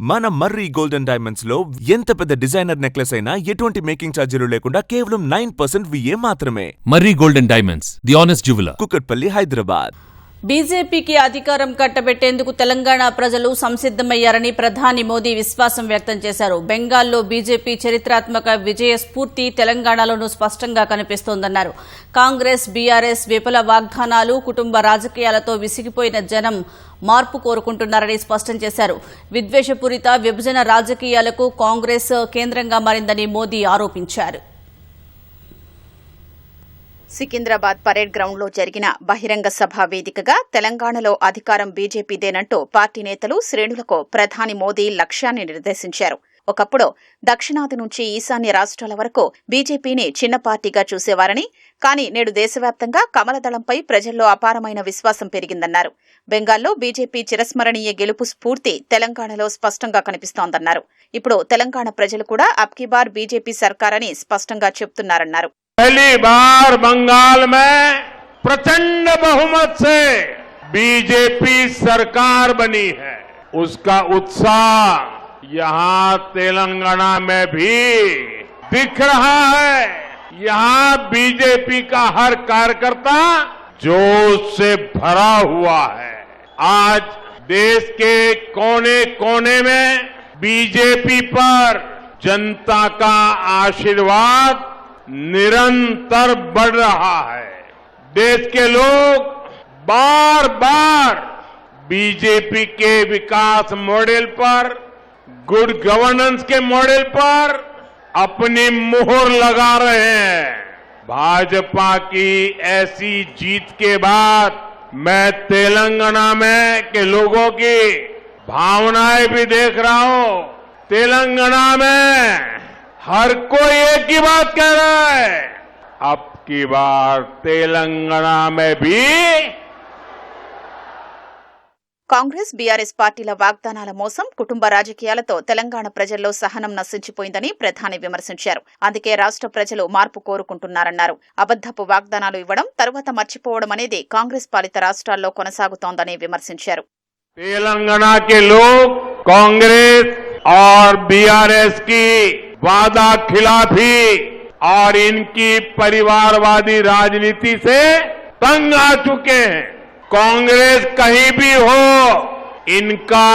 మన మర్రి golden diamonds లో ఎంత పెద్ద డిజైనర్ నెక్లెస్ అయినా ఎటువంటి మేకింగ్ ఛార్జీలు లేకుండా కేవలం 9% విఏ మాత్రమే. Marri golden diamonds, the honest jeweller, Kukatpally, Hyderabad. బీజేపీకి అధికారం కట్టబెట్టేందుకు తెలంగాణ ప్రజలు సంసిద్ధమయ్యారని ప్రధాని మోదీ విశ్వాసం వ్యక్తం చేశారు. బెంగాల్లో బీజేపీ చరిత్రాత్మక విజయ స్ఫూర్తి తెలంగాణలోనూ స్పష్టంగా కనిపిస్తోందన్నారు. కాంగ్రెస్, బీఆర్ఎస్ విఫల వాగ్దానాలు, కుటుంబ రాజకీయాలతో విసిగిపోయిన జనం మార్పు కోరుకుంటున్నారని స్పష్టం చేశారు. విద్వేషపూరిత విభజన రాజకీయాలకు కాంగ్రెస్ కేంద్రంగా మారిందని మోదీ ఆరోపించారు. సికింద్రాబాద్ పరేడ్ గ్రౌండ్ లో జరిగిన బహిరంగ సభ వేదికగా తెలంగాణలో అధికారం బీజేపీదేనంటూ పార్టీ నేతలు, శ్రేణులకు ప్రధాని మోదీ లక్ష్యాన్ని నిర్దేశించారు. ఒకప్పుడు దక్షిణాది నుంచి ఈశాన్య రాష్ట్రాల వరకు బీజేపీని చిన్న పార్టీగా చూసేవారని, కానీ నేడు దేశవ్యాప్తంగా కమలదళంపై ప్రజల్లో అపారమైన విశ్వాసం పెరిగిందన్నారు. బెంగాల్లో బీజేపీ చిరస్మరణీయ గెలుపు స్ఫూర్తి తెలంగాణలో స్పష్టంగా కనిపిస్తోందన్నారు. ఇప్పుడు తెలంగాణ ప్రజలు కూడా అబ్ కీ బార్ బీజేపీ సర్కార్ అని స్పష్టంగా చెబుతున్నారన్నారు. पहली बार बंगाल में प्रचंड बहुमत से बीजेपी सरकार बनी है. उसका उत्साह यहाँ तेलंगाना में भी दिख रहा है. यहाँ बीजेपी का हर कार्यकर्ता जोश से भरा हुआ है. आज देश के कोने कोने में बीजेपी पर जनता का आशीर्वाद निरंतर बढ़ रहा है. देश के लोग बार बार बीजेपी के विकास मॉडल पर, गुड गवर्नेंस के मॉडल पर अपनी मुहर लगा रहे हैं. भाजपा की ऐसी जीत के बाद मैं तेलंगाना में के लोगों की भावनाएं भी देख रहा हूं. तेलंगाना में हर कोई एक ही बात कह रहा है, अब की बार तेलंगाना में भी. కాంగ్రెస్, బీఆర్ఎస్ పార్టీల వాగ్దానాల మోసం, కుటుంబ రాజకీయాలతో తెలంగాణ ప్రజల్లో సహనం నశించిపోయిందని ప్రధాని విమర్శించారు. అందుకే రాష్ట్ర ప్రజలు మార్పు కోరుకుంటున్నారన్నారు. అబద్దపు వాగ్దానాలు ఇవ్వడం, తరువాత మర్చిపోవడం అనేది కాంగ్రెస్ పాలిత రాష్ట్రాల్లో కొనసాగుతోందని విమర్శించారు. तेलंगाना के लोग कांग्रेस और बीआरएस की वादा खिलाफी और इनकी परिवारवादी राजनीति से तंग आ चुके हैं. कांग्रेस कहीं भी हो, इनका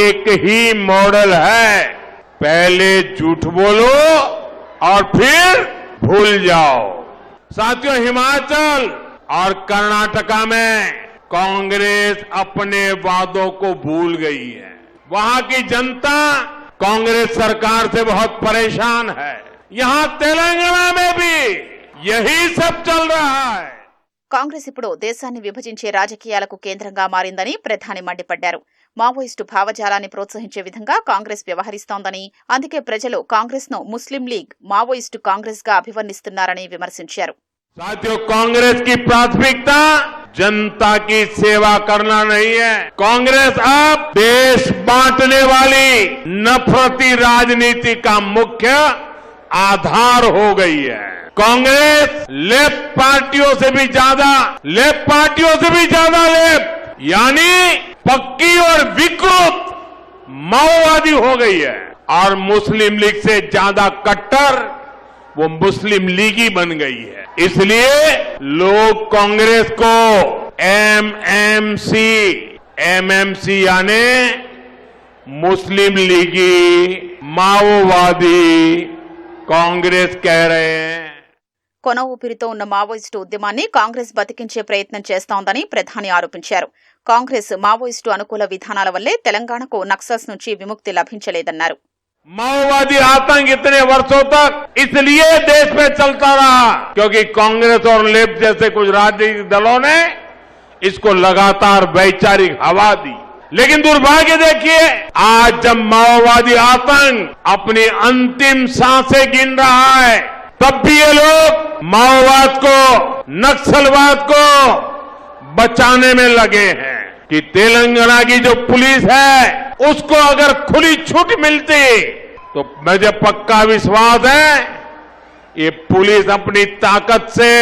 एक ही मॉडल है, पहले झूठ बोलो और फिर भूल जाओ. साथियों, हिमाचल और कर्नाटका में कांग्रेस अपने वादों को भूल गई है. वहां की जनता कांग्रेस सरकार से बहुत परेशान है. यहां तेलंगाना में भी यही सब चल रहा है. కాంగ్రెస్ ఇప్పుడు దేశాన్ని విభజించే రాజకీయాలకు కేంద్రంగా మారిందని ప్రధాని మండిపడ్డారు. మావోయిస్టు భావజాలాన్ని ప్రోత్సహించే విధంగా కాంగ్రెస్ వ్యవహరిస్తోందని, అందుకే ప్రజలు కాంగ్రెస్ ను ముస్లిం లీగ్, మావోయిస్టు కాంగ్రెస్ గా అభివర్ణిస్తున్నారని విమర్శించారు. साथियों, कांग्रेस की प्राथमिकता जनता की सेवा करना नहीं है. कांग्रेस अब देश बांटने वाली नफरती राजनीति का मुख्य आधार हो गई है. कांग्रेस लेफ्ट पार्टियों से भी ज्यादा लेफ्ट यानी पक्की और विकृत माओवादी हो गई है. और मुस्लिम लीग से ज्यादा कट्टर वो मुस्लिम लीग ही बन गई है. इसलिए लोग कांग्रेस को एमएमसी यानी मुस्लिम लीगी, माओवादी कांग्रेस कह रहे हैं. కొన ఊపిరితో ఉన్న మావోయిస్టు ఉద్యమాన్ని కాంగ్రెస్ బతికించే ప్రయత్నం చేస్తోందని ప్రధాని ఆరోపించారు. కాంగ్రెస్ మావోయిస్టు అనుకూల విధానాల వల్లే తెలంగాణకు నక్సల్స్ నుంచి విముక్తి లభించలేదన్నారు. माओवादी आतंक इतने वर्षों तक इसलिए देश में चलता रहा क्योंकि कांग्रेस और लेफ्ट जैसे कुछ राजनीतिक दलों ने इसको लगातार वैचारिक हवा दी. लेकिन दुर्भाग्य देखिए, आज जब माओवादी आतंक अपनी अंतिम सांसें गिन रहा है, तब भी ये लोग माओवाद को, नक्सलवाद को बचाने में लगे हैं. कि तेलंगाना की जो पुलिस है उसको अगर खुली छूट मिलती तो मुझे पक्का विश्वास है ये पुलिस अपनी ताकत से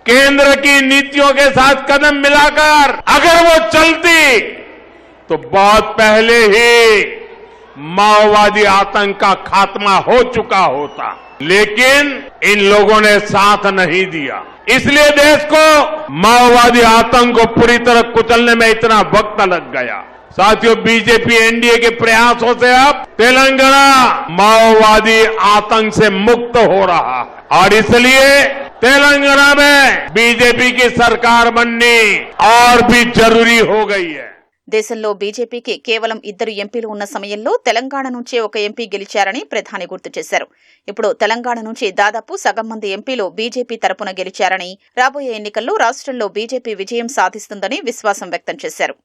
केंद्र की नीतियों के साथ कदम मिलाकर अगर वो चलती तो बहुत पहले ही माओवादी आतंक का खात्मा हो चुका होता, लेकिन इन लोगों ने साथ नहीं दिया। इसलिए देश को माओवादी आतंक को पूरी तरह कुचलने में इतना वक्त लग गया। साथियों, बीजेपी एनडीए के प्रयासों से अब तेलंगाना माओवादी आतंक से मुक्त हो रहा है और इसलिए तेलंगाना में बीजेपी की सरकार बननी और भी जरूरी हो गई है। దేశంలో బీజేపీకి కేవలం 2 ఎంపీలు ఉన్న సమయంలో తెలంగాణ నుంచే ఒక ఎంపీ గెలిచారని ప్రధాని గుర్తు చేశారు. ఇప్పుడు తెలంగాణ నుంచి దాదాపు సగం మంది ఎంపీలు బీజేపీ తరపున గెలిచారని, రాబోయే ఎన్నికల్లో రాష్ట్రంలో బీజేపీ విజయం సాధిస్తుందని విశ్వాసం వ్యక్తం చేశారు.